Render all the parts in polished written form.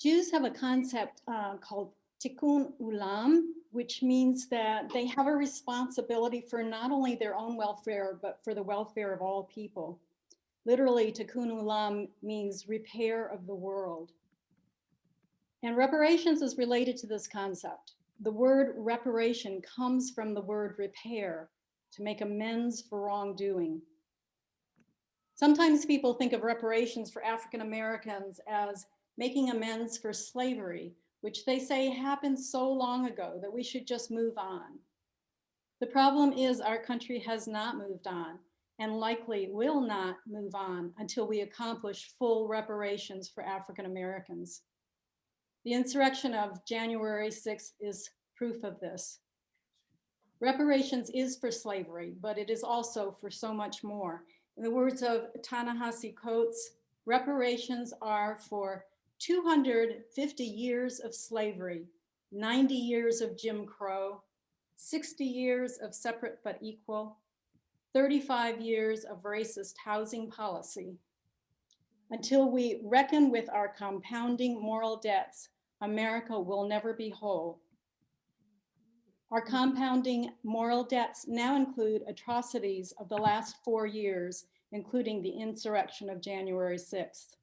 Jews have a concept called tikkun ulam, which means that they have a responsibility for not only their own welfare, but for the welfare of all people. Literally, tikkun ulam means repair of the world. And reparations is related to this concept. The word reparation comes from the word repair, to make amends for wrongdoing. Sometimes people think of reparations for African Americans as making amends for slavery, which they say happened so long ago that we should just move on. The problem is our country has not moved on and likely will not move on until we accomplish full reparations for African Americans. The insurrection of January 6th is proof of this. Reparations is for slavery, but it is also for so much more. In the words of Ta-Nehisi Coates, reparations are for 250 years of slavery, 90 years of Jim Crow, 60 years of separate but equal, 35 years of racist housing policy. Until we reckon with our compounding moral debts, America will never be whole. Our compounding moral debts now include atrocities of the last 4 years, including the insurrection of January 6th.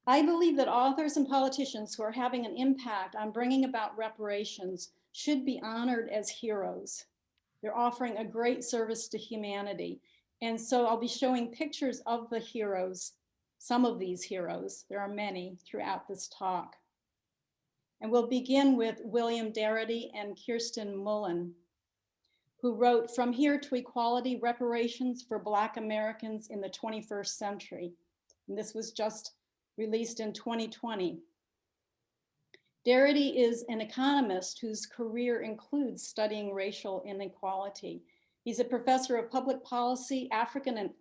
I believe that authors and politicians who are having an impact on bringing about reparations should be honored as heroes. They're offering a great service to humanity. And so I'll be showing pictures of the heroes, some of these heroes, there are many throughout this talk. And we'll begin with William Darity and Kirsten Mullen, who wrote From Here to Equality, Reparations for Black Americans in the 21st Century. And this was just released in 2020. Darity is an economist whose career includes studying racial inequality. He's a professor of public policy, African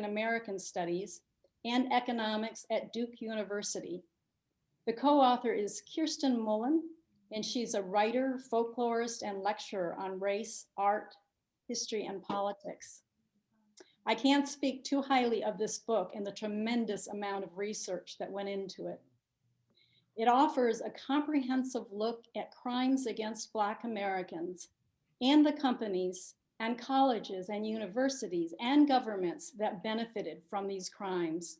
American studies, and economics at Duke University. The co-author is Kirsten Mullen, and she's a writer, folklorist, and lecturer on race, art, history, and politics. I can't speak too highly of this book and the tremendous amount of research that went into it. It offers a comprehensive look at crimes against Black Americans and the companies and colleges and universities and governments that benefited from these crimes.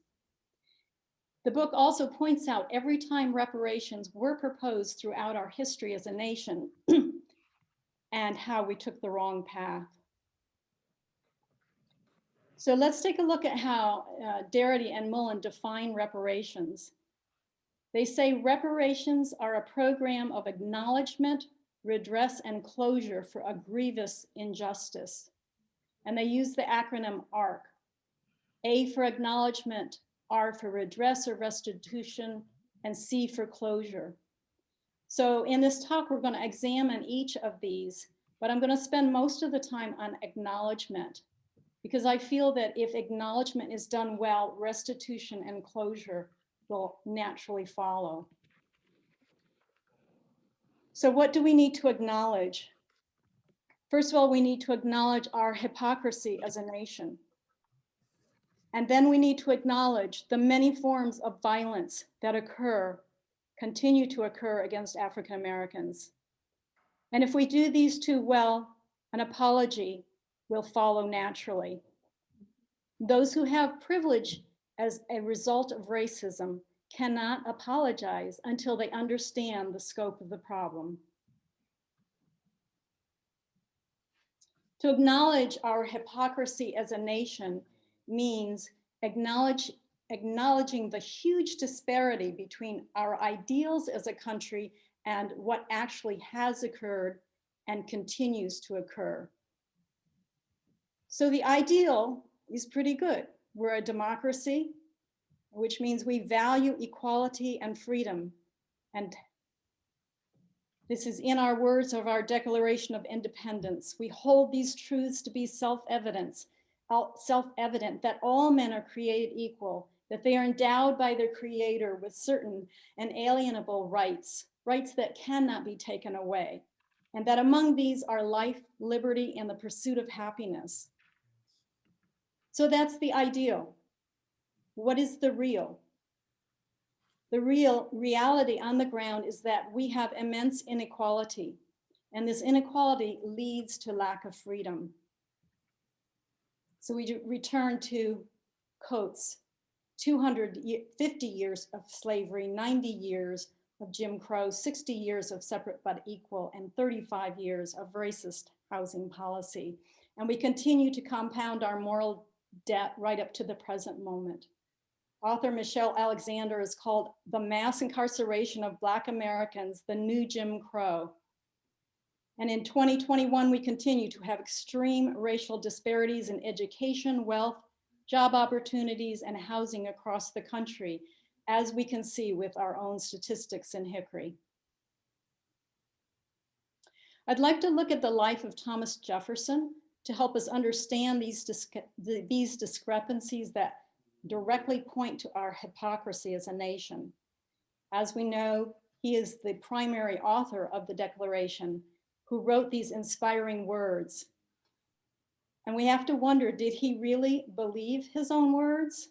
The book also points out every time reparations were proposed throughout our history as a nation and how we took the wrong path. So let's take a look at how Darity and Mullen define reparations. They say reparations are a program of acknowledgement, redress, and closure for a grievous injustice. And they use the acronym ARC. A for acknowledgement, R for redress or restitution, and C for closure. So in this talk, we're going to examine each of these, but I'm going to spend most of the time on acknowledgement, because I feel that if acknowledgement is done well, restitution and closure will naturally follow. So what do we need to acknowledge? First of all, we need to acknowledge our hypocrisy as a nation. And then we need to acknowledge the many forms of violence that continue to occur against African Americans. And if we do these two well, an apology will follow naturally. Those who have privilege as a result of racism cannot apologize until they understand the scope of the problem. To acknowledge our hypocrisy as a nation means acknowledging the huge disparity between our ideals as a country and what actually has occurred and continues to occur. So the ideal is pretty good. We're a democracy, which means we value equality and freedom. And this is in our words of our Declaration of Independence. We hold these truths to be self-evident that all men are created equal, that they are endowed by their Creator with certain inalienable rights, rights that cannot be taken away, and that among these are life, liberty, and the pursuit of happiness. So that's the ideal. What is the real? The real reality on the ground is that we have immense inequality, and this inequality leads to lack of freedom. So we return to Coates, 250 years of slavery, 90 years of Jim Crow, 60 years of separate but equal, and 35 years of racist housing policy. And we continue to compound our moral debt right up to the present moment. Author Michelle Alexander has called the mass incarceration of Black Americans the new Jim Crow. And in 2021, we continue to have extreme racial disparities in education, wealth, job opportunities, and housing across the country, as we can see with our own statistics in Hickory. I'd like to look at the life of Thomas Jefferson to help us understand these discrepancies that directly point to our hypocrisy as a nation. As we know, he is the primary author of the Declaration, who wrote these inspiring words. And we have to wonder, did he really believe his own words?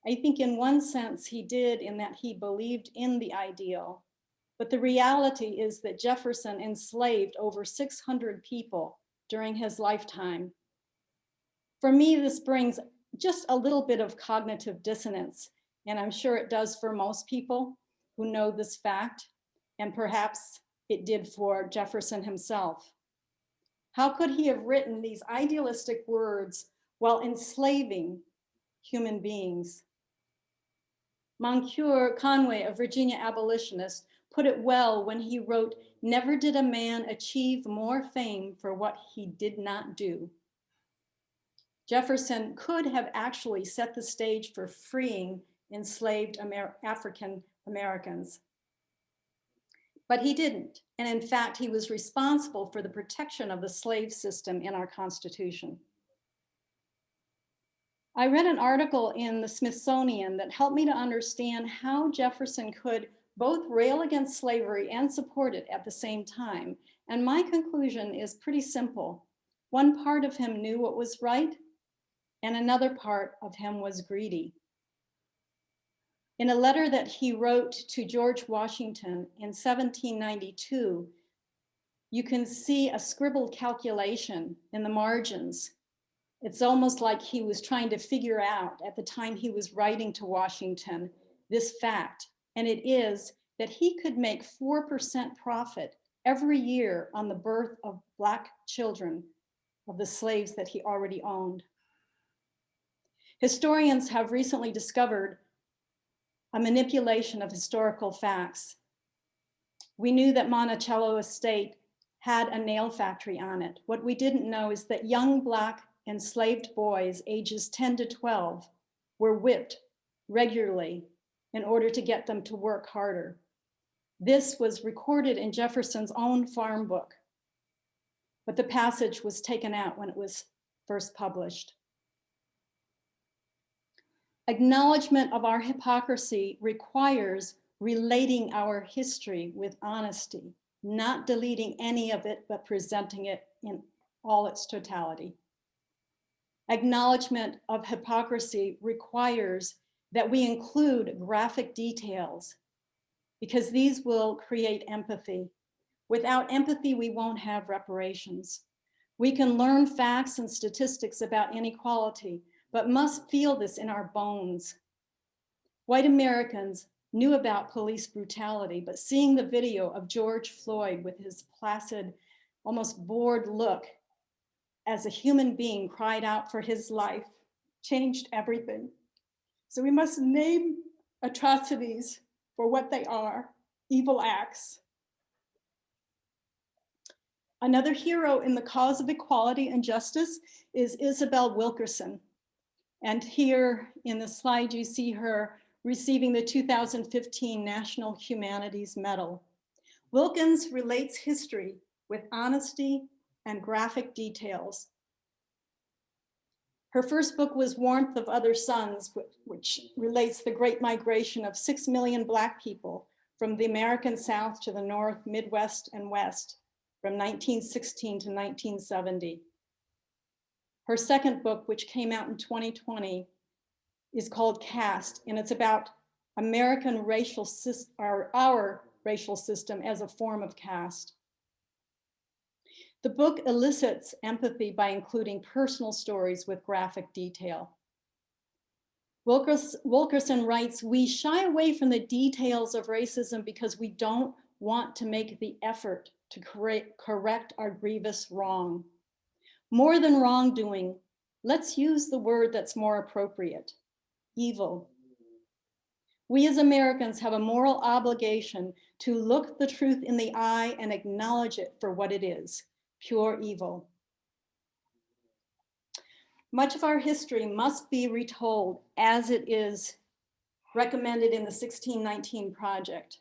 I think in one sense he did, in that he believed in the ideal. But the reality is that Jefferson enslaved over 600 people during his lifetime. For me, this brings just a little bit of cognitive dissonance, and I'm sure it does for most people who know this fact, and perhaps it did for Jefferson himself. How could he have written these idealistic words while enslaving human beings? Moncure Conway, a Virginia abolitionist, put it well when he wrote, "Never did a man achieve more fame for what he did not do." Jefferson could have actually set the stage for freeing enslaved African Americans. But he didn't. And in fact, he was responsible for the protection of the slave system in our Constitution. I read an article in the Smithsonian that helped me to understand how Jefferson could both rail against slavery and support it at the same time. And my conclusion is pretty simple. One part of him knew what was right, and another part of him was greedy. In a letter that he wrote to George Washington in 1792, you can see a scribbled calculation in the margins. It's almost like he was trying to figure out at the time he was writing to Washington this fact, and it is that he could make 4% profit every year on the birth of Black children of the slaves that he already owned. Historians have recently discovered a manipulation of historical facts. We knew that Monticello Estate had a nail factory on it. What we didn't know is that young Black enslaved boys ages 10 to 12 were whipped regularly in order to get them to work harder. This was recorded in Jefferson's own farm book, but the passage was taken out when it was first published. Acknowledgement of our hypocrisy requires relating our history with honesty, not deleting any of it, but presenting it in all its totality. Acknowledgement of hypocrisy requires that we include graphic details, because these will create empathy. Without empathy, we won't have reparations. We can learn facts and statistics about inequality, but must feel this in our bones. White Americans knew about police brutality, but seeing the video of George Floyd with his placid, almost bored look as a human being cried out for his life changed everything. So we must name atrocities for what they are, evil acts. Another hero in the cause of equality and justice is Isabel Wilkerson. And here in the slide, you see her receiving the 2015 National Humanities Medal. Wilkins relates history with honesty and graphic details. Her first book was Warmth of Other Suns, which relates the Great Migration of 6 million Black people from the American South to the North, Midwest, and West from 1916 to 1970. Her second book, which came out in 2020, is called Caste, and it's about American racial system, our racial system as a form of caste. The book elicits empathy by including personal stories with graphic detail. Wilkerson writes, "We shy away from the details of racism because we don't want to make the effort to correct our grievous wrong. More than wrongdoing, let's use the word that's more appropriate, evil. We as Americans have a moral obligation to look the truth in the eye and acknowledge it for what it is, pure evil. Much of our history must be retold as it is recommended in the 1619 Project.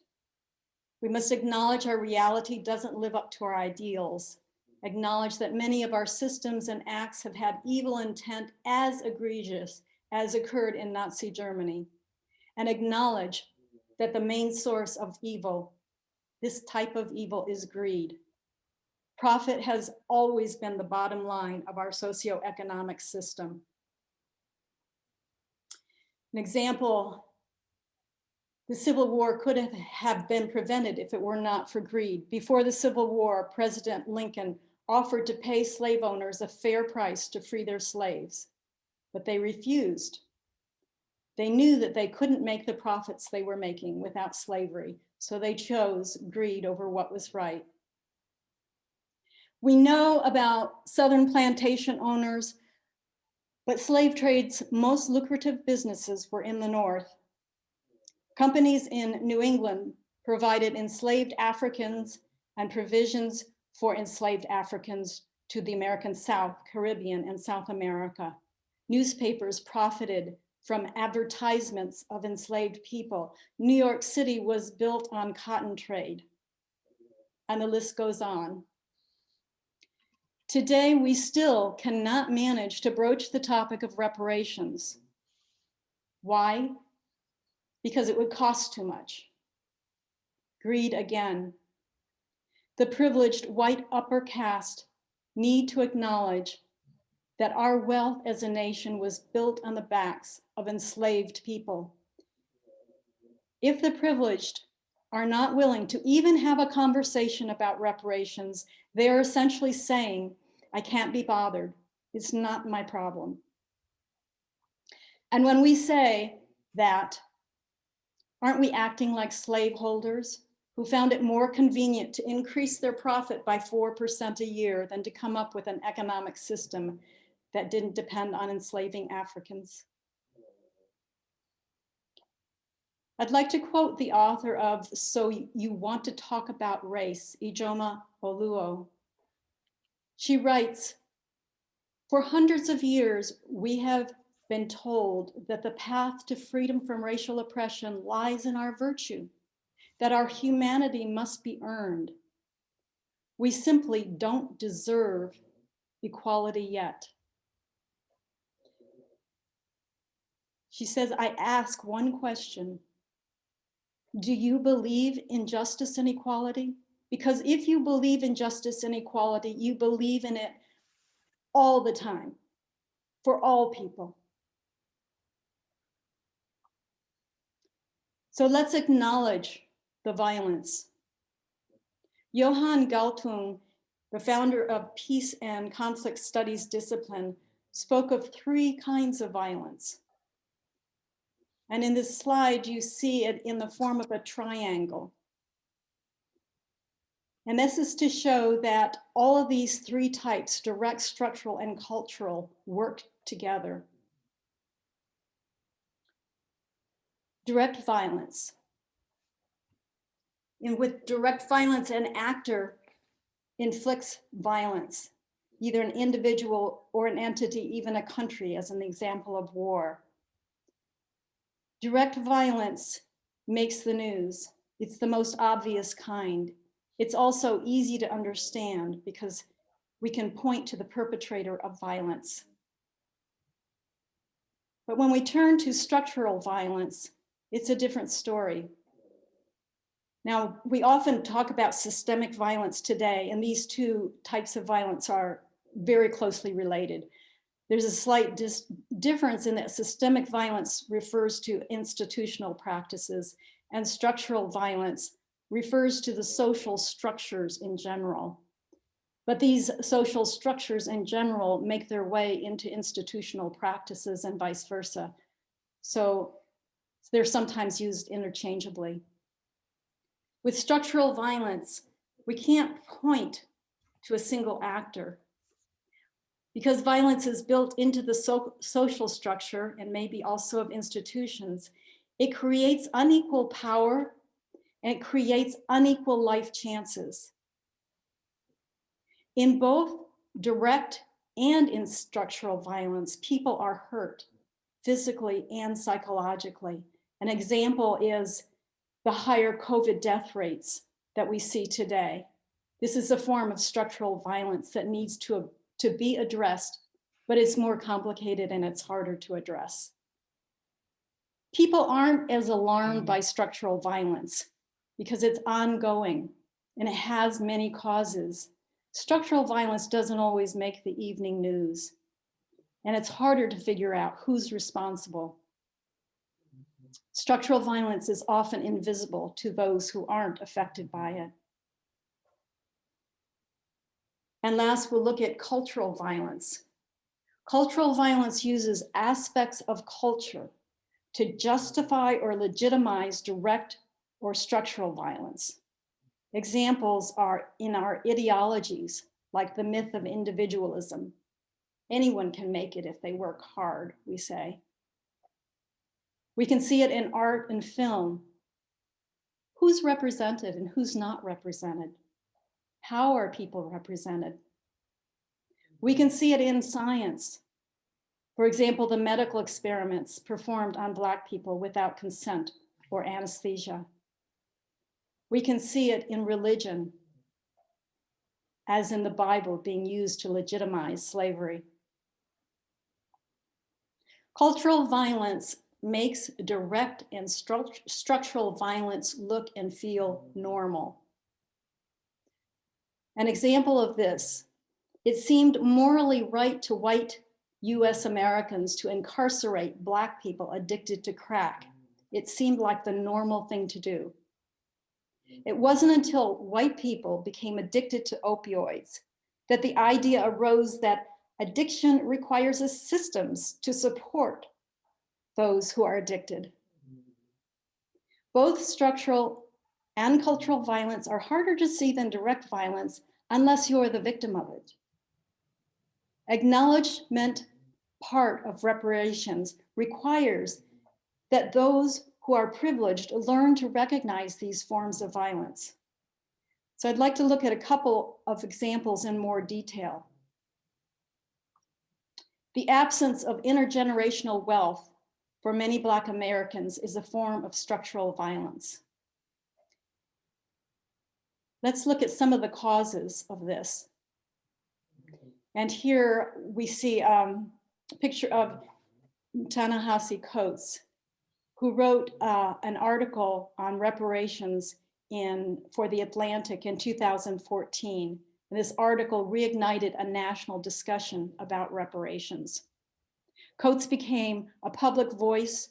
We must acknowledge our reality doesn't live up to our ideals, acknowledge that many of our systems and acts have had evil intent as egregious as occurred in Nazi Germany, and acknowledge that the main source of evil, this type of evil, is greed. Profit has always been the bottom line of our socioeconomic system. An example, the Civil War could have been prevented if it were not for greed. Before the Civil War, President Lincoln offered to pay slave owners a fair price to free their slaves, but they refused. They knew that they couldn't make the profits they were making without slavery, so they chose greed over what was right. We know about Southern plantation owners, but slave trade's most lucrative businesses were in the North. Companies in New England provided enslaved Africans and provisions for enslaved Africans to the American South, Caribbean, and South America. Newspapers profited from advertisements of enslaved people. New York City was built on cotton trade, and the list goes on. Today, we still cannot manage to broach the topic of reparations. Why? Because it would cost too much. Greed again. The privileged white upper caste need to acknowledge that our wealth as a nation was built on the backs of enslaved people. If the privileged are not willing to even have a conversation about reparations, they are essentially saying, I can't be bothered. It's not my problem. And when we say that, aren't we acting like slaveholders who found it more convenient to increase their profit by 4% a year than to come up with an economic system that didn't depend on enslaving Africans? I'd like to quote the author of So You Want to Talk About Race, Ijoma Oluo. She writes, for hundreds of years, we have been told that the path to freedom from racial oppression lies in our virtue, that our humanity must be earned. We simply don't deserve equality yet. She says, I ask one question. Do you believe in justice and equality? Because if you believe in justice and equality, you believe in it all the time, for all people. So let's acknowledge the violence. Johann Galtung, the founder of Peace and Conflict Studies discipline, spoke of 3 kinds of violence. And in this slide, you see it in the form of a triangle. And this is to show that all of these 3 types, direct, structural, and cultural, work together. Direct violence. And with direct violence, an actor inflicts violence, either an individual or an entity, even a country, as an example of war. Direct violence makes the news. It's the most obvious kind. It's also easy to understand because we can point to the perpetrator of violence. But when we turn to structural violence, it's a different story. Now, we often talk about systemic violence today, and these 2 types of violence are very closely related. There's a slight difference in that systemic violence refers to institutional practices and structural violence refers to the social structures in general. But these social structures in general make their way into institutional practices and vice versa. So they're sometimes used interchangeably. With structural violence, we can't point to a single actor because violence is built into the social structure and maybe also of institutions. It creates unequal power and it creates unequal life chances. In both direct and in structural violence, people are hurt physically and psychologically. An example is the higher COVID death rates that we see today. This is a form of structural violence that needs to be addressed, but it's more complicated and it's harder to address. People aren't as alarmed by structural violence because it's ongoing and it has many causes. Structural violence doesn't always make the evening news, and it's harder to figure out who's responsible. Structural violence is often invisible to those who aren't affected by it. And last, we'll look at cultural violence. Cultural violence uses aspects of culture to justify or legitimize direct or structural violence. Examples are in our ideologies, like the myth of individualism. Anyone can make it if they work hard, we say. We can see it in art and film. Who's represented and who's not represented? How are people represented? We can see it in science. For example, the medical experiments performed on Black people without consent or anesthesia. We can see it in religion, as in the Bible being used to legitimize slavery. Cultural violence makes direct and structural violence look and feel normal. An example of this, it seemed morally right to white US Americans to incarcerate Black people addicted to crack. It seemed like the normal thing to do. It wasn't until white people became addicted to opioids that the idea arose that addiction requires systems to support those who are addicted. Both structural and cultural violence are harder to see than direct violence unless you're the victim of it. Acknowledgement part of reparations requires that those who are privileged learn to recognize these forms of violence. So I'd like to look at a couple of examples in more detail. The absence of intergenerational wealth for many Black Americans is a form of structural violence. Let's look at some of the causes of this. And here we see a picture of Ta-Nehisi Coates, who wrote an article on reparations for The Atlantic in 2014. And this article reignited a national discussion about reparations. Coates became a public voice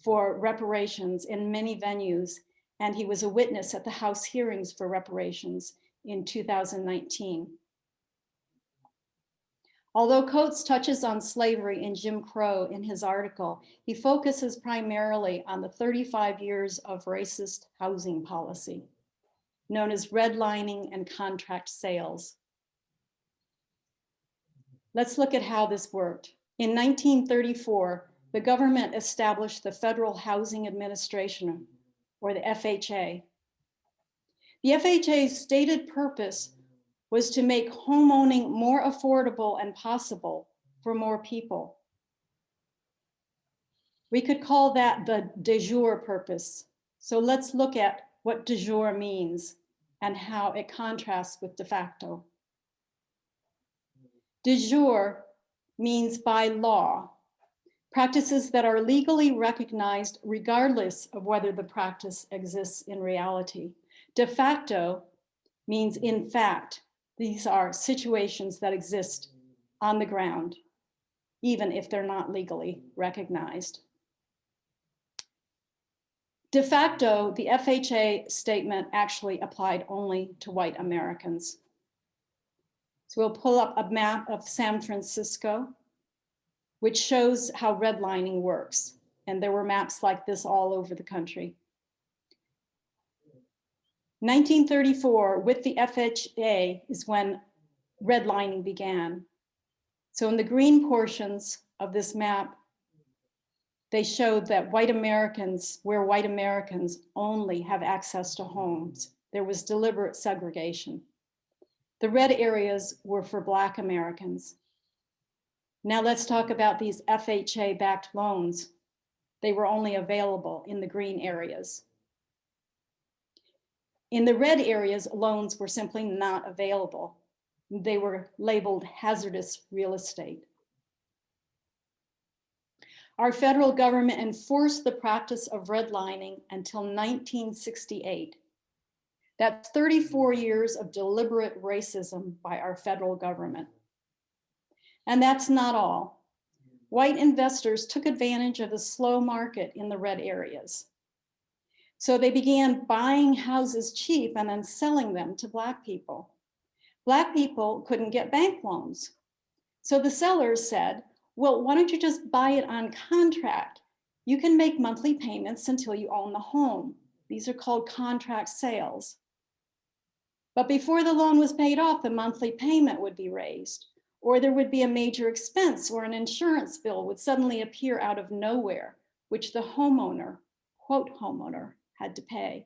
for reparations in many venues, and he was a witness at the House hearings for reparations in 2019. Although Coates touches on slavery and Jim Crow in his article, he focuses primarily on the 35 years of racist housing policy, known as redlining and contract sales. Let's look at how this worked. In 1934, the government established the Federal Housing Administration, or the FHA. The FHA's stated purpose was to make homeowning more affordable and possible for more people. We could call that the de jure purpose. So let's look at what de jure means and how it contrasts with de facto. De jure means by law, practices that are legally recognized regardless of whether the practice exists in reality. De facto means in fact. These are situations that exist on the ground. even if they're not legally recognized. De facto, the FHA statement actually applied only to white Americans. So we'll pull up a map of San Francisco, which shows how redlining works. And there were maps like this all over the country. 1934, with the FHA, is when redlining began. So in the green portions of this map, they showed that white Americans, where white Americans only have access to homes, there was deliberate segregation. The red areas were for Black Americans. Now let's talk about these FHA-backed loans. They were only available in the green areas. In the red areas, loans were simply not available. They were labeled hazardous real estate. Our federal government enforced the practice of redlining until 1968. That's 34 years of deliberate racism by our federal government. And that's not all. White investors took advantage of the slow market in the red areas. So they began buying houses cheap and then selling them to Black people. Black people couldn't get bank loans. So the sellers said, well, why don't you just buy it on contract? You can make monthly payments until you own the home. These are called contract sales. But before the loan was paid off, the monthly payment would be raised, or there would be a major expense, or an insurance bill would suddenly appear out of nowhere, which the homeowner, quote homeowner, had to pay.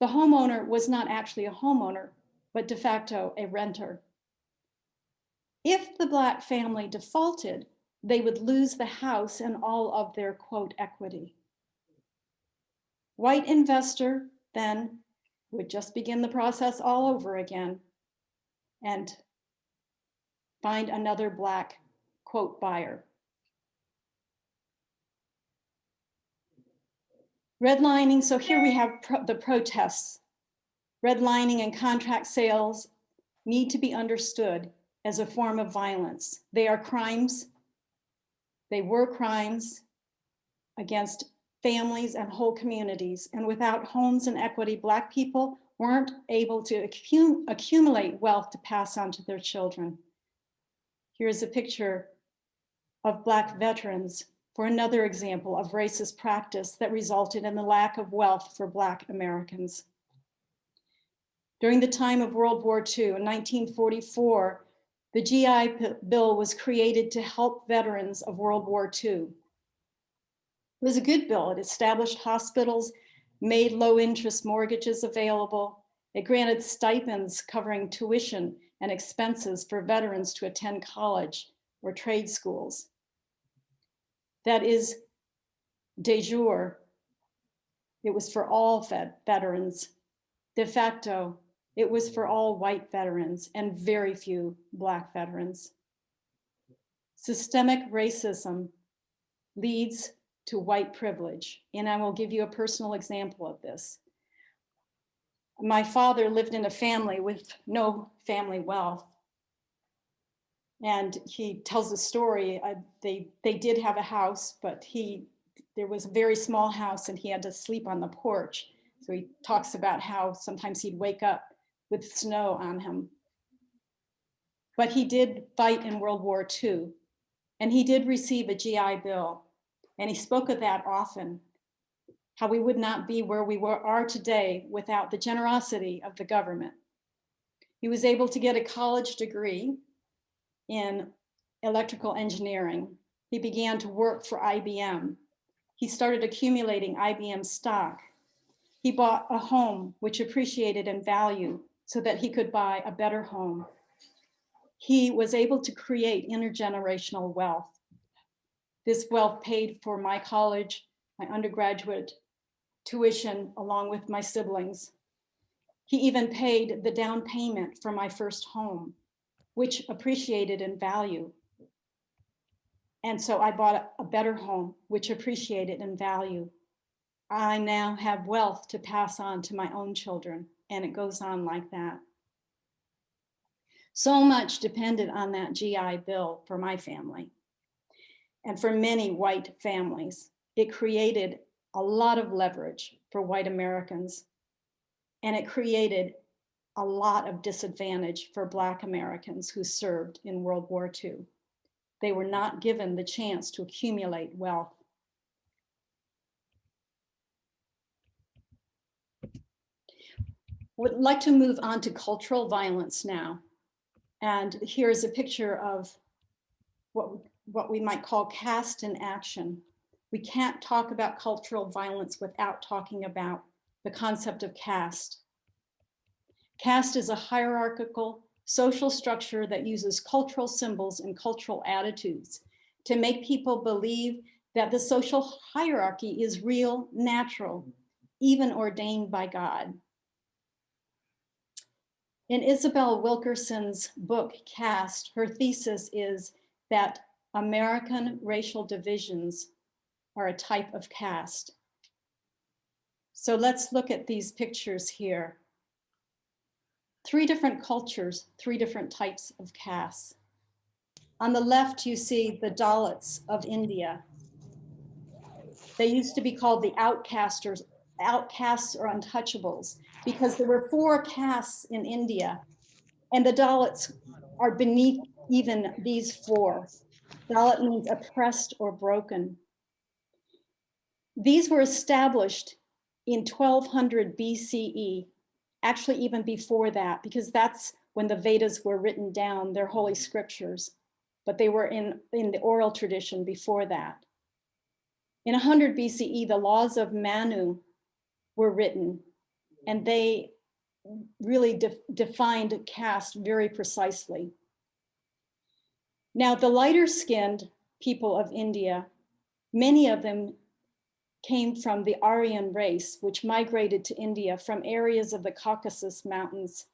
The homeowner was not actually a homeowner, but de facto a renter. If the Black family defaulted, they would lose the house and all of their quote equity. White investor then would just begin the process all over again and find another Black quote buyer. Redlining, so here we have the protests. Redlining and contract sales need to be understood as a form of violence. They are crimes. They were crimes against families and whole communities. And without homes and equity, Black people weren't able to accumulate wealth to pass on to their children. Here's a picture of Black veterans for another example of racist practice that resulted in the lack of wealth for Black Americans. During the time of World War II, in 1944, the GI Bill was created to help veterans of World War II. It was a good bill. It established hospitals, made low-interest mortgages available. It granted stipends covering tuition and expenses for veterans to attend college or trade schools. That is de jure. It was for all veterans. De facto, it was for all white veterans and very few Black veterans. Systemic racism leads to white privilege, and I will give you a personal example of this. My father lived in a family with no family wealth. And he tells the story, they did have a house, but there was a very small house and he had to sleep on the porch. So he talks about how sometimes he'd wake up with snow on him. But he did fight in World War II, and he did receive a GI Bill. And he spoke of that often, how we would not be where we are today without the generosity of the government. He was able to get a college degree in electrical engineering. He began to work for IBM. He started accumulating IBM stock. He bought a home which appreciated in value so that he could buy a better home. He was able to create intergenerational wealth. This wealth paid for my college, my undergraduate tuition, along with my siblings. He even paid the down payment for my first home, which appreciated in value. And so I bought a better home, which appreciated in value. I now have wealth to pass on to my own children, and it goes on like that. So much depended on that GI Bill for my family and for many white families. It created a lot of leverage for white Americans, and it created a lot of disadvantage for Black Americans who served in World War II. They were not given the chance to accumulate wealth. Would like to move on to cultural violence now. And here's a picture of what we might call caste in action. We can't talk about cultural violence without talking about the concept of caste. Caste is a hierarchical social structure that uses cultural symbols and cultural attitudes to make people believe that the social hierarchy is real, natural, even ordained by God. In Isabel Wilkerson's book, Caste, her thesis is that American racial divisions are a type of caste. So let's look at these pictures here. 3 different cultures, 3 different types of castes. On the left, you see the Dalits of India. They used to be called the outcasts or untouchables because there were 4 castes in India, and the Dalits are beneath even these 4. Dalit means oppressed or broken. These were established in 1200 BCE, actually even before that, because that's when the Vedas were written down, their holy scriptures, but they were in the oral tradition before that. In 100 BCE, the laws of Manu were written, and they really defined caste very precisely. Now, the lighter skinned people of India, many of them came from the Aryan race, which migrated to India from areas of the Caucasus Mountains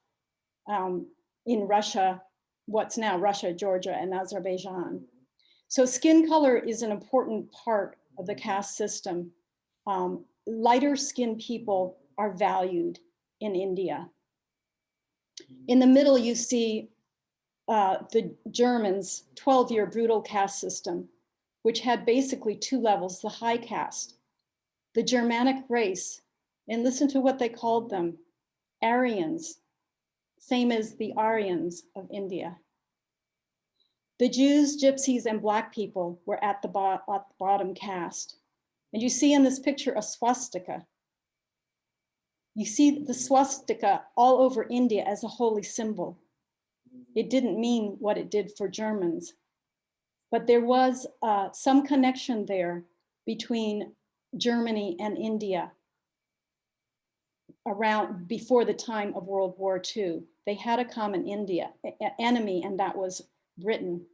in Russia, what's now Russia, Georgia, and Azerbaijan. So skin color is an important part of the caste system. Lighter skinned people are valued in India. In the middle, you see the Germans' 12-year brutal caste system, which had basically 2 levels, the high caste, the Germanic race, and listen to what they called them, Aryans, same as the Aryans of India. The Jews, Gypsies, and Black people were at the bottom caste. And you see in this picture a swastika. You see the swastika all over India as a holy symbol. It didn't mean what it did for Germans, but there was some connection there between Germany and India around before the time of World War II. They had a common enemy, and that was Britain.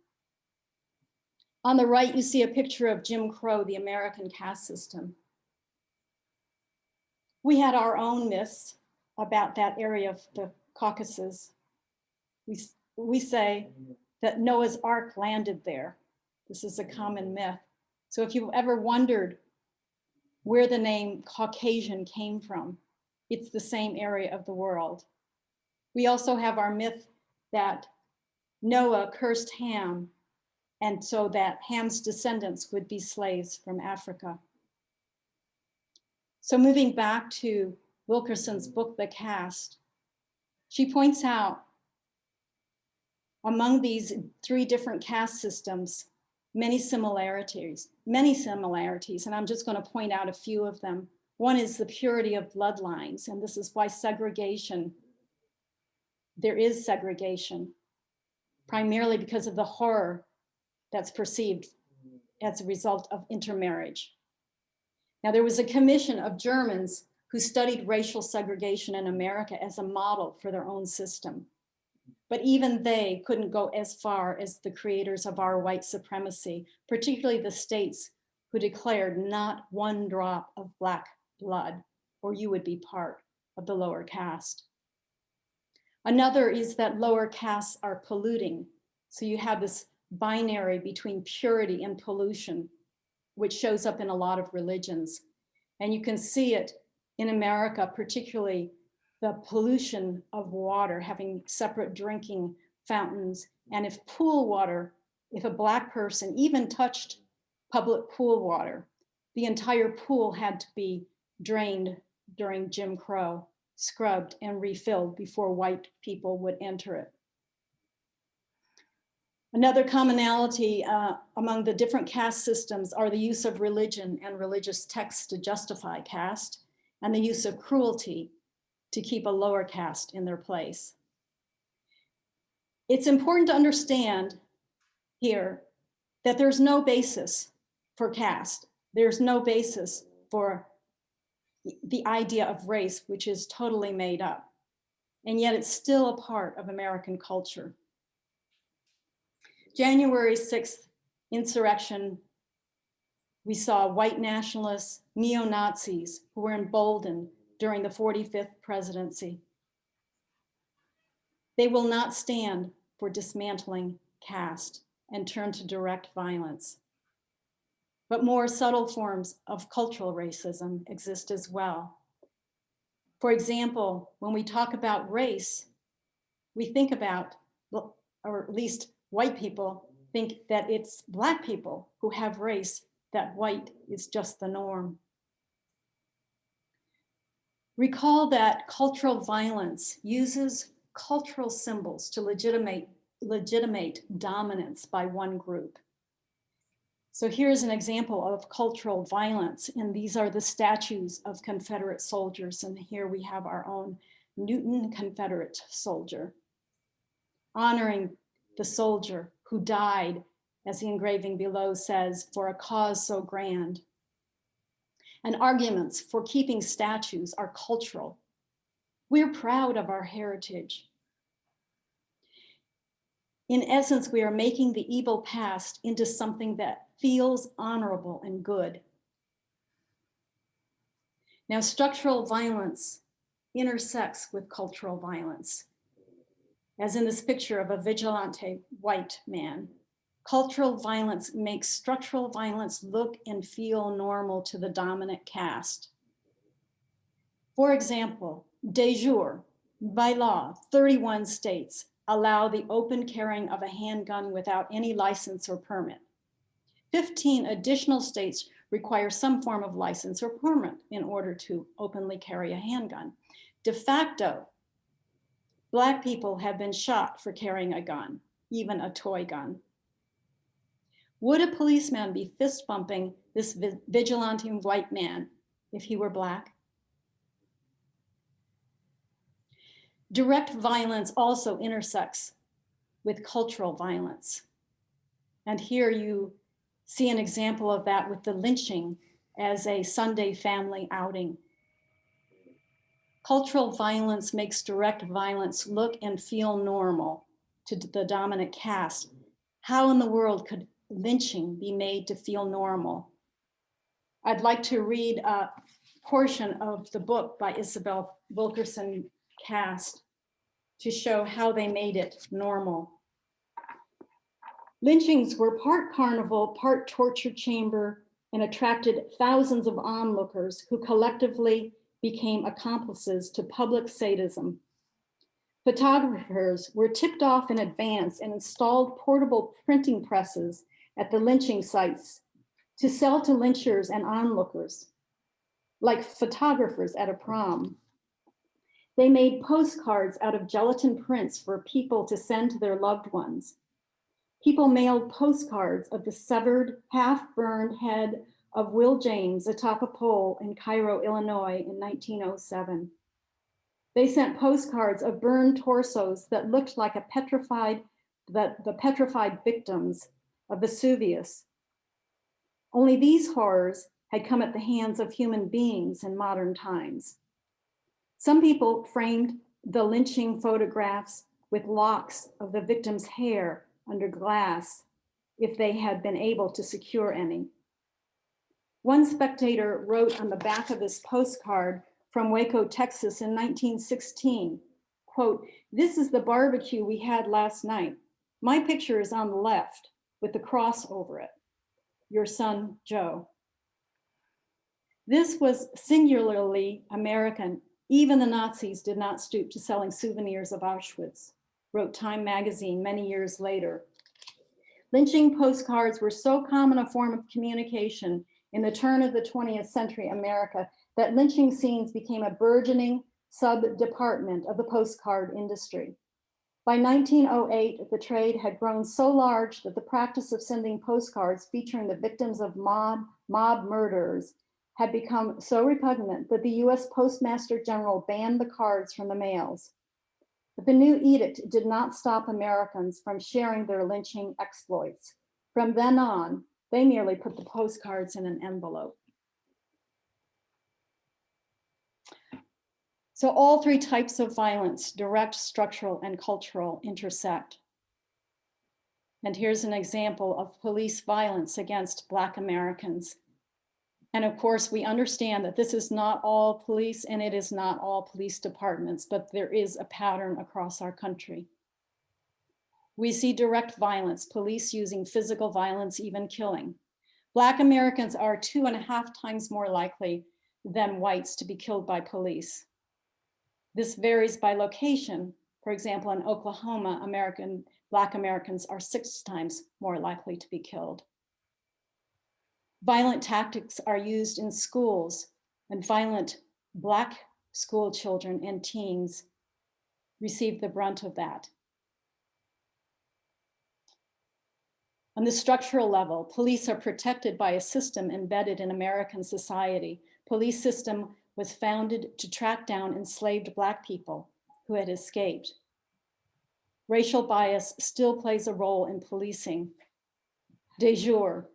On the right, you see a picture of Jim Crow, the American caste system. We had our own myths about that area of the Caucasus. We say that Noah's Ark landed there. This is a common myth. So if you've ever wondered where the name Caucasian came from, it's the same area of the world. We also have our myth that Noah cursed Ham, and so that Ham's descendants would be slaves from Africa. So moving back to Wilkerson's book, The Caste, she points out among these 3 different caste systems, many similarities, and I'm just going to point out a few of them. One is the purity of bloodlines, and this is why there is segregation, primarily because of the horror that's perceived as a result of intermarriage. Now, there was a commission of Germans who studied racial segregation in America as a model for their own system. But even they couldn't go as far as the creators of our white supremacy, particularly the states who declared not 1 drop of Black blood, or you would be part of the lower caste. Another is that lower castes are polluting. So you have this binary between purity and pollution, which shows up in a lot of religions. And you can see it in America, particularly the pollution of water, having separate drinking fountains, and if a Black person even touched public pool water, the entire pool had to be drained during Jim Crow, scrubbed and refilled before white people would enter it. Another commonality among the different caste systems are the use of religion and religious texts to justify caste, and the use of cruelty to keep a lower caste in their place. It's important to understand here that there's no basis for caste. There's no basis for the idea of race, which is totally made up. And yet it's still a part of American culture. January 6th insurrection, we saw white nationalists, neo-Nazis who were emboldened during the 45th presidency. They will not stand for dismantling caste and turn to direct violence. But more subtle forms of cultural racism exist as well. For example, when we talk about race, we think about, or at least white people think that it's Black people who have race, that white is just the norm. Recall that cultural violence uses cultural symbols to legitimate dominance by one group. So here's an example of cultural violence, and these are the statues of Confederate soldiers, and here we have our own Newton Confederate soldier, honoring the soldier who died, as the engraving below says, for a cause so grand. And arguments for keeping statues are cultural. We're proud of our heritage. In essence, we are making the evil past into something that feels honorable and good. Now, structural violence intersects with cultural violence, as in this picture of a vigilante white man. Cultural violence makes structural violence look and feel normal to the dominant caste. For example, de jure, by law, 31 states allow the open carrying of a handgun without any license or permit. 15 additional states require some form of license or permit in order to openly carry a handgun. De facto, Black people have been shot for carrying a gun, even a toy gun. Would a policeman be fist bumping this vigilante white man if he were Black? Direct violence also intersects with cultural violence. And here you see an example of that with the lynching as a Sunday family outing. Cultural violence makes direct violence look and feel normal to the dominant caste. How in the world could lynching be made to feel normal? I'd like to read a portion of the book by Isabel, Wilkerson, Caste, to show how they made it normal. Lynchings were part carnival, part torture chamber, and attracted thousands of onlookers who collectively became accomplices to public sadism. Photographers were tipped off in advance and installed portable printing presses at the lynching sites to sell to lynchers and onlookers, like photographers at a prom. They made postcards out of gelatin prints for people to send to their loved ones. People mailed postcards of the severed, half-burned head of Will James atop a pole in Cairo, Illinois in 1907. They sent postcards of burned torsos that looked like the petrified victims of Vesuvius. Only these horrors had come at the hands of human beings in modern times. Some people framed the lynching photographs with locks of the victim's hair under glass, if they had been able to secure any. One spectator wrote on the back of this postcard from Waco, Texas in 1916, quote, "This is the barbecue we had last night. My picture is on the left with the cross over it. Your son, Joe." This was singularly American. Even the Nazis did not stoop to selling souvenirs of Auschwitz. wrote Time magazine many years later. Lynching postcards were so common a form of communication in the turn of the 20th century America that lynching scenes became a burgeoning sub-department of the postcard industry. By 1908, the trade had grown so large that the practice of sending postcards featuring the victims of mob murders had become so repugnant that the US Postmaster General banned the cards from the mails. But the new edict did not stop Americans from sharing their lynching exploits. From then on, they merely put the postcards in an envelope. So all three types of violence, direct, structural, and cultural, intersect. And here's an example of police violence against Black Americans. And of course, we understand that this is not all police and it is not all police departments, but there is a pattern across our country. We see direct violence, police using physical violence, even killing. Black Americans are 2.5 times more likely than whites to be killed by police. This varies by location. For example, in Oklahoma, Black Americans are 6 times more likely to be killed. Violent tactics are used in schools, and violent Black school children and teens receive the brunt of that. On the structural level, police are protected by a system embedded in American society. Police system was founded to track down enslaved Black people who had escaped. Racial bias still plays a role in policing. De jure,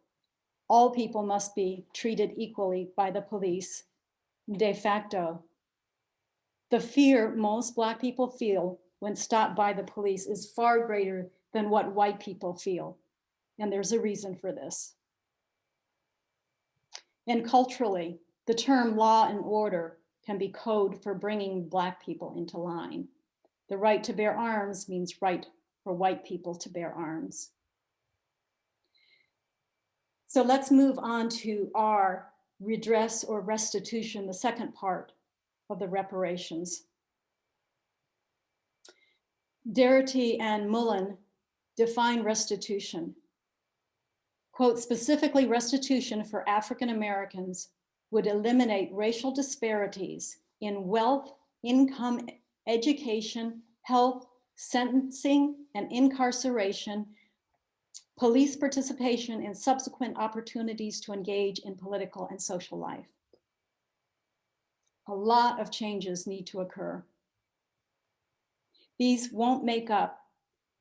all people must be treated equally by the police. De facto, the fear most Black people feel when stopped by the police is far greater than what white people feel. And there's a reason for this. And culturally, the term law and order can be code for bringing Black people into line. The right to bear arms means right for white people to bear arms. So let's move on to our redress or restitution, the second part of the reparations. Darity and Mullen define restitution. Quote, specifically, restitution for African Americans would eliminate racial disparities in wealth, income, education, health, sentencing, and incarceration, police participation, and subsequent opportunities to engage in political and social life. A lot of changes need to occur. These won't make up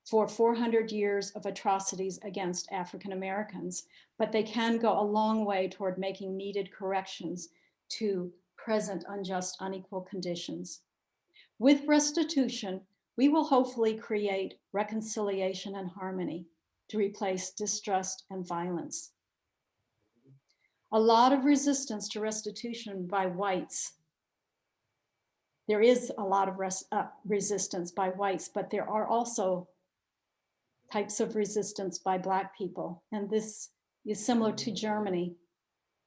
for 400 years of atrocities against African Americans, but they can go a long way toward making needed corrections to present unjust, unequal conditions. With restitution, we will hopefully create reconciliation and harmony to replace distrust and violence. A lot of resistance to restitution by whites. There is a lot of resistance by whites, but there are also types of resistance by Black people. And this is similar to Germany.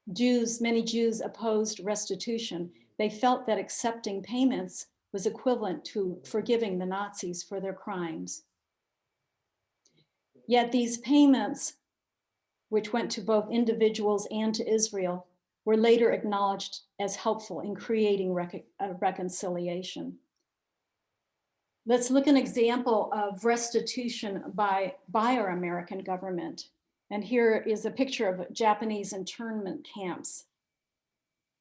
Many Jews opposed restitution. They felt that accepting payments was equivalent to forgiving the Nazis for their crimes. Yet these payments, which went to both individuals and to Israel, were later acknowledged as helpful in creating reconciliation. Let's look at an example of restitution by our American government. And here is a picture of Japanese internment camps.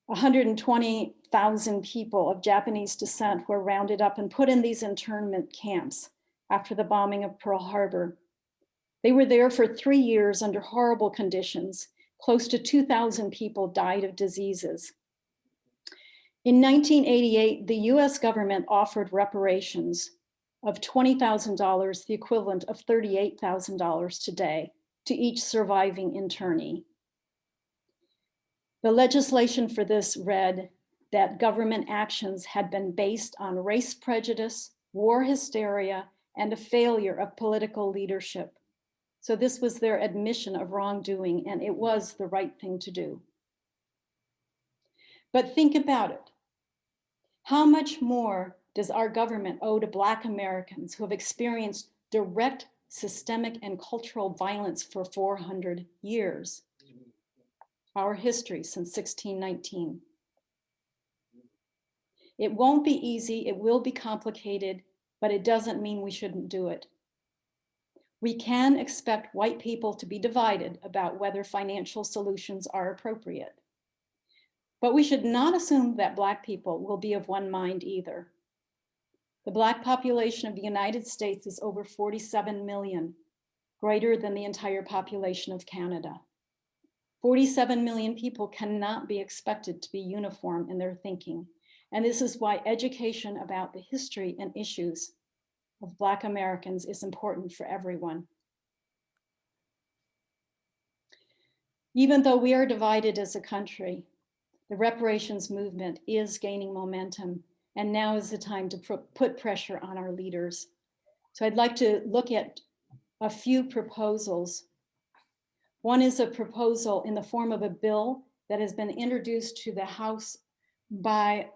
120,000 people of Japanese descent were rounded up and put in these internment camps after the bombing of Pearl Harbor. They were there for 3 years under horrible conditions. Close to 2,000 people died of diseases. In 1988, the US government offered reparations of $20,000, the equivalent of $38,000 today, to each surviving internee. The legislation for this read that government actions had been based on race prejudice, war hysteria, and a failure of political leadership. So this was their admission of wrongdoing, and it was the right thing to do. But think about it. How much more does our government owe to Black Americans who have experienced direct systemic and cultural violence for 400 years? Our history since 1619. It won't be easy, it will be complicated, but it doesn't mean we shouldn't do it. We can expect white people to be divided about whether financial solutions are appropriate. But we should not assume that Black people will be of one mind either. The Black population of the United States is over 47 million, greater than the entire population of Canada. 47 million people cannot be expected to be uniform in their thinking. And this is why education about the history and issues of Black Americans is important for everyone. Even though we are divided as a country, the reparations movement is gaining momentum, and now is the time to put pressure on our leaders. So I'd like to look at a few proposals. One is a proposal in the form of a bill that has been introduced to the House by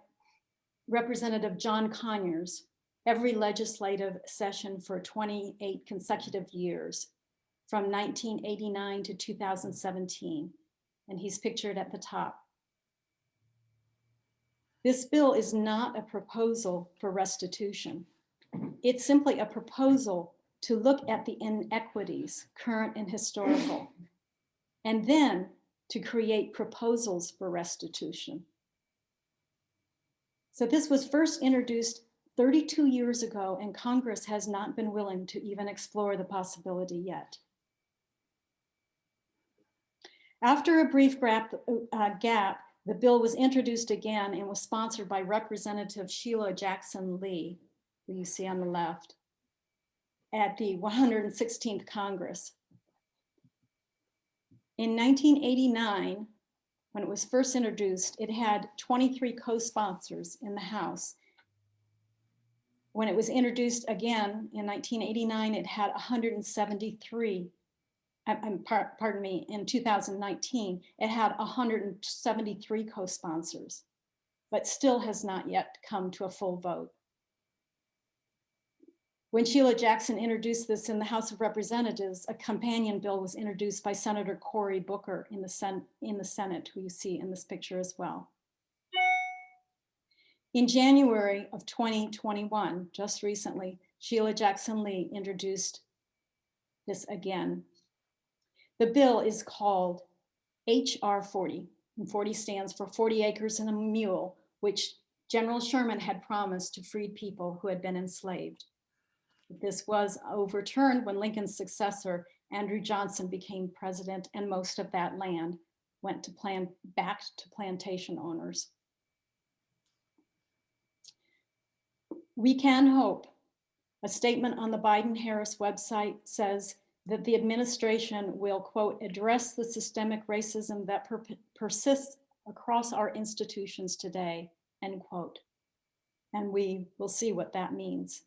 Representative John Conyers every legislative session for 28 consecutive years, from 1989 to 2017, and he's pictured at the top. This bill is not a proposal for restitution. It's simply a proposal to look at the inequities, current and historical, and then to create proposals for restitution. So this was first introduced 32 years ago, and Congress has not been willing to even explore the possibility yet. After a brief gap, the bill was introduced again and was sponsored by Representative Sheila Jackson Lee, who you see on the left, at the 116th Congress. In 1989, when it was first introduced, it had 23 co-sponsors in the House. When it was introduced again in 1989, it had 173. Pardon me, in 2019, it had 173 co-sponsors, but still has not yet come to a full vote. When Sheila Jackson introduced this in the House of Representatives, a companion bill was introduced by Senator Cory Booker in the Senate, who you see in this picture as well. In January of 2021, just recently, Sheila Jackson Lee introduced this again. The bill is called HR 40, and 40 stands for 40 acres and a mule, which General Sherman had promised to freed people who had been enslaved. This was overturned when Lincoln's successor, Andrew Johnson, became president, and most of that land went back to plantation owners. We can hope. A statement on the Biden-Harris website says that the administration will, quote, address the systemic racism that persists across our institutions today, end quote. And we will see what that means.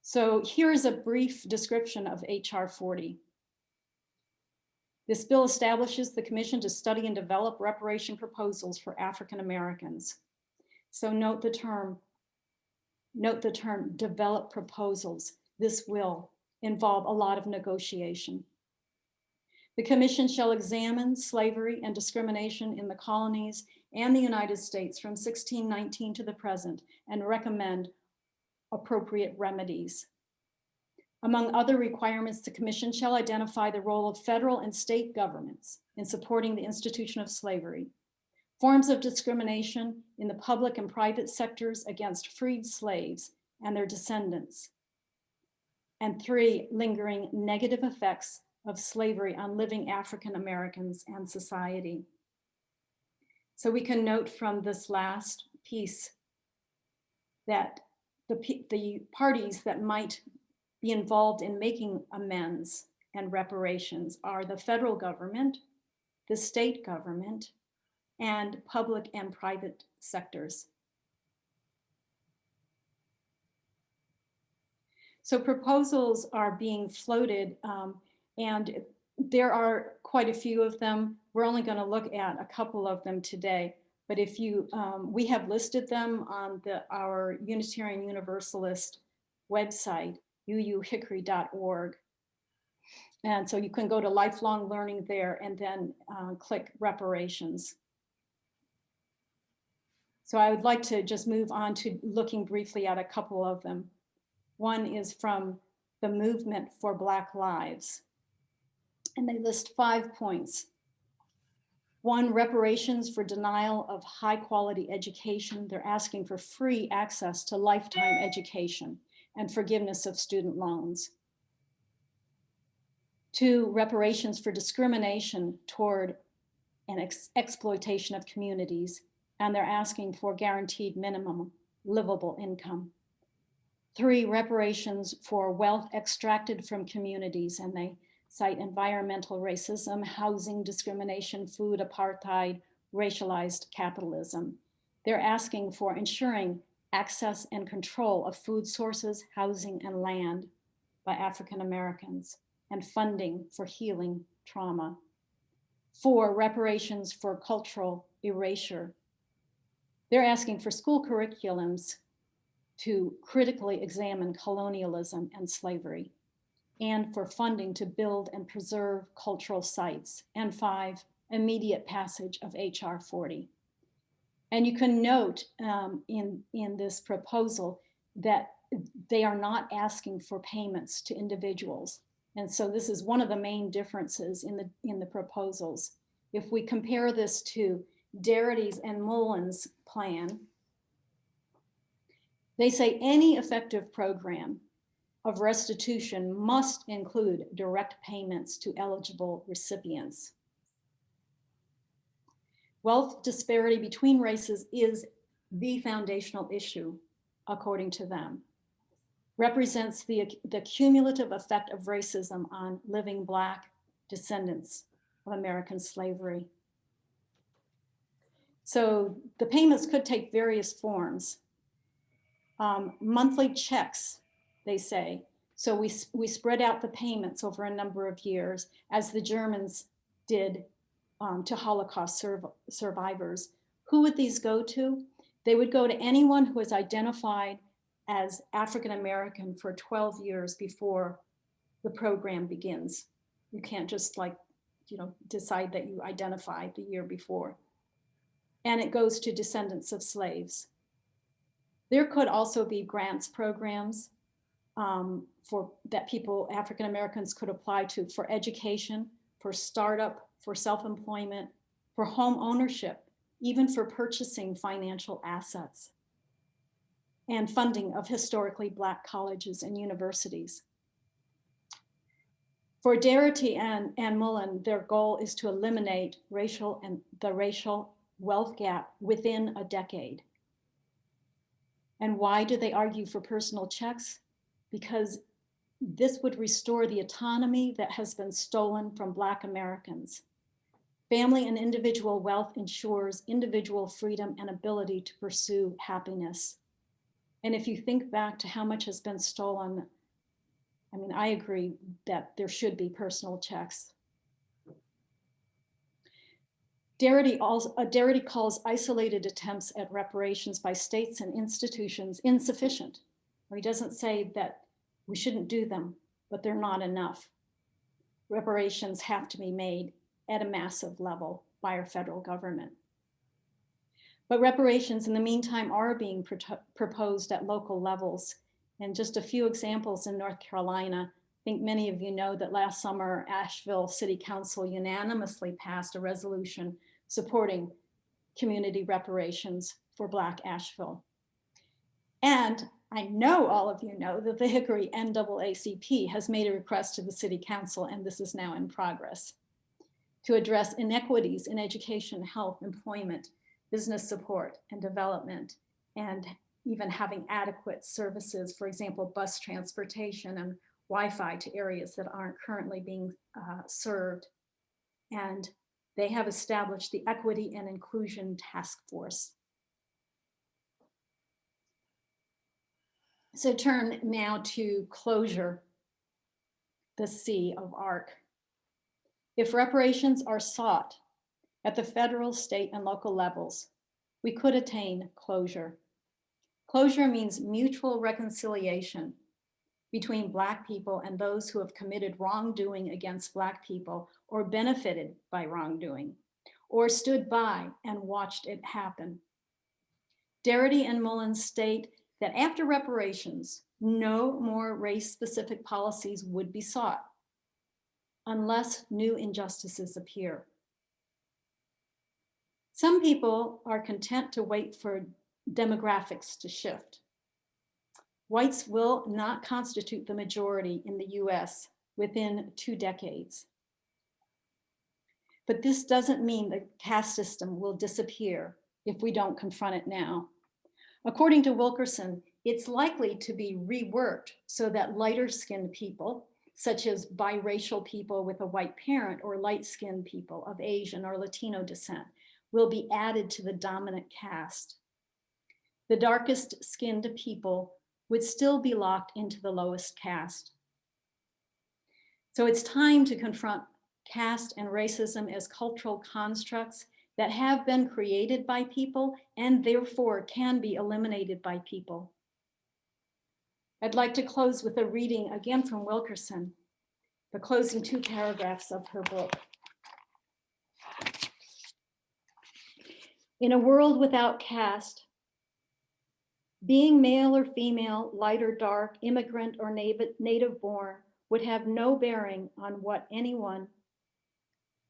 So here is a brief description of HR 40. This bill establishes the commission to study and develop reparation proposals for African Americans. So note the term develop proposals. This will involve a lot of negotiation. The commission shall examine slavery and discrimination in the colonies and the United States from 1619 to the present and recommend appropriate remedies. Among other requirements, the commission shall identify the role of federal and state governments in supporting the institution of slavery, forms of discrimination in the public and private sectors against freed slaves and their descendants, and 3, lingering negative effects of slavery on living African Americans and society. So we can note from this last piece that the parties that might be involved in making amends and reparations are the federal government, the state government, and public and private sectors. So proposals are being floated, and there are quite a few of them. We're only going to look at a couple of them today. But if you, we have listed them on our Unitarian Universalist website, uuhickory.org. And so you can go to lifelong learning there and then click reparations. So I would like to just move on to looking briefly at a couple of them. One is from the Movement for Black Lives. And they list 5 points. 1, reparations for denial of high quality education. They're asking for free access to lifetime education and forgiveness of student loans. 2, reparations for discrimination toward an exploitation of communities, and they're asking for guaranteed minimum livable income. 3, reparations for wealth extracted from communities, and they cite environmental racism, housing discrimination, food apartheid, racialized capitalism. They're asking for ensuring access and control of food sources, housing, and land by African Americans, and funding for healing trauma. 4, reparations for cultural erasure. They're asking for school curriculums to critically examine colonialism and slavery, and for funding to build and preserve cultural sites. And 5, immediate passage of HR 40. And you can note in this proposal that they are not asking for payments to individuals. And so this is one of the main differences in the proposals. If we compare this to Darity's and Mullen's plan, they say any effective program of restitution must include direct payments to eligible recipients. Wealth disparity between races is the foundational issue, according to them. Represents the cumulative effect of racism on living Black descendants of American slavery. So the payments could take various forms. Monthly checks, they say. So we spread out the payments over a number of years, as the Germans did to Holocaust survivors. Who would these go to? They would go to anyone who was identified as African American for 12 years before the program begins. You can't just decide that you identify the year before. And it goes to descendants of slaves. There could also be grants programs that African Americans could apply to for education, for startup, for self-employment, for home ownership, even for purchasing financial assets, and funding of historically Black colleges and universities. For Darity and Mullen, their goal is to eliminate the racial wealth gap within a decade. And why do they argue for personal checks? Because this would restore the autonomy that has been stolen from Black Americans. Family and individual wealth ensures individual freedom and ability to pursue happiness. And if you think back to how much has been stolen, I mean, I agree that there should be personal checks. Darity calls isolated attempts at reparations by states and institutions insufficient. He doesn't say that we shouldn't do them, but they're not enough. Reparations have to be made at a massive level by our federal government. But reparations in the meantime are being proposed at local levels. And just a few examples in North Carolina. I think many of you know that last summer, Asheville City Council unanimously passed a resolution supporting community reparations for Black Asheville. And I know all of you know that the Hickory NAACP has made a request to the City Council, and this is now in progress, to address inequities in education, health, employment, business support, and development, and even having adequate services, for example, bus transportation and Wi-Fi to areas that aren't currently being served. And they have established the Equity and Inclusion Task Force. So turn now to closure, the C of ARC. If reparations are sought at the federal, state, and local levels, we could attain closure. Closure means mutual reconciliation between Black people and those who have committed wrongdoing against Black people or benefited by wrongdoing or stood by and watched it happen. Darity and Mullen state that after reparations, no more race-specific policies would be sought unless new injustices appear. Some people are content to wait for demographics to shift. Whites will not constitute the majority in the US within 2 decades. But this doesn't mean the caste system will disappear if we don't confront it now. According to Wilkerson, it's likely to be reworked so that lighter-skinned people, such as biracial people with a white parent or light-skinned people of Asian or Latino descent, will be added to the dominant caste. The darkest skinned people would still be locked into the lowest caste. So it's time to confront caste and racism as cultural constructs that have been created by people and therefore can be eliminated by people. I'd like to close with a reading again from Wilkerson, the closing 2 paragraphs of her book. In a world without caste, being male or female, light or dark, immigrant or native born would have no bearing on what anyone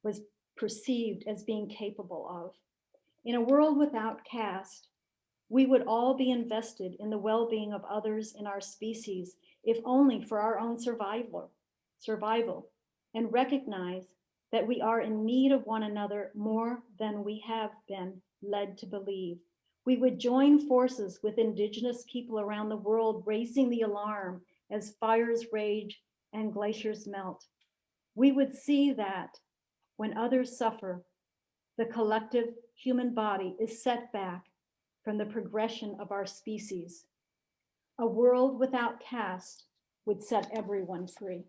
was perceived as being capable of. In a world without caste, we would all be invested in the well-being of others in our species, if only for our own survival, and recognize that we are in need of one another more than we have been led to believe. We would join forces with Indigenous people around the world, raising the alarm as fires rage and glaciers melt. We would see that when others suffer, the collective human body is set back from the progression of our species. A world without caste would set everyone free.